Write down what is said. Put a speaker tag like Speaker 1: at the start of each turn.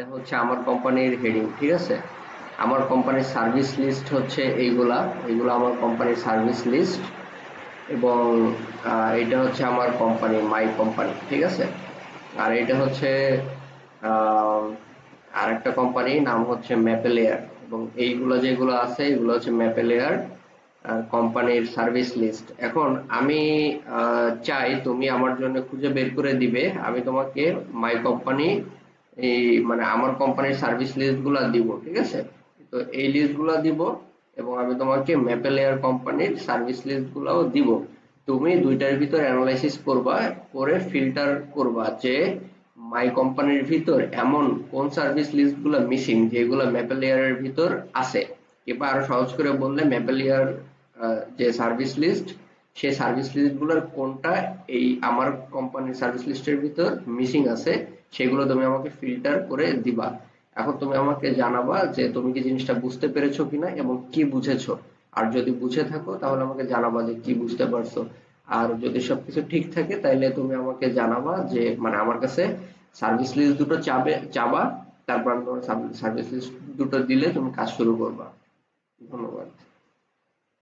Speaker 1: এটা হচ্ছে আমার কোম্পানির হেডিং, ঠিক আছে। আমার কোম্পানির সার্ভিস লিস্ট হচ্ছে এইগুলা, এগুলো আমার কোম্পানির সার্ভিস লিস্ট। এবং এটা হচ্ছে আমার কোম্পানি, মাই কোম্পানি, ঠিক আছে। আর এটা হচ্ছে আহ, আরেকটা কোম্পানি, নাম হচ্ছে ম্যাপেলেয়ার। এবং এইগুলো যেগুলো আছে এগুলো হচ্ছে ম্যাপেলেয়ার কোম্পানির সার্ভিস লিস্ট। এখন আমি চাই তুমি আমার জন্য খুঁজে বের করে দিবে, আমি তোমাকে মাই কোম্পানি, এই মানে আমার কোম্পানির সার্ভিস লিস্টগুলো দিব, ঠিক আছে। তো এই লিস্টগুলো দিব এবং আমি তোমাকে ম্যাপেলেয়ার কোম্পানির সার্ভিস লিস্টগুলোও দিব। তুমি দুইটার ভিতর অ্যানালাইসিস করবা, করে ফিল্টার করবা যে মাই কোম্পানির ভিতর এমন কোন সার্ভিস লিস্টগুলো মিসিং যেগুলো ম্যাপেলেয়ারের ভিতর আছে। কিংবা আরো সহজ করে বললে ম্যাপেলেয়ার যে সার্ভিস লিস্ট, সেই সার্ভিস লিস্টগুলোর কোনটা এই আমার কোম্পানির সার্ভিস লিস্টের ভিতর মিসিং আছে, সেগুলো তুমি আমাকে ফিল্টার করে দিবা। এখন তুমি আমাকে জানাবা যে তুমি কি জিনিসটা বুঝতে পেরেছো কিনা এবং কি বুঝেছো। আর যদি বুঝে থাকো তাহলে আমাকে জানাবা যে কি বুঝতে পারছো। আর যদি সবকিছু ঠিক থাকে তাহলে তুমি আমাকে জানাবা যে মানে আমার কাছে সার্ভিস লিস্ট দুটো চাবা। তারপর আমি তোমার সার্ভিস লিস্ট দুটো দিলে তুমি কাজ শুরু করবা। ধন্যবাদ।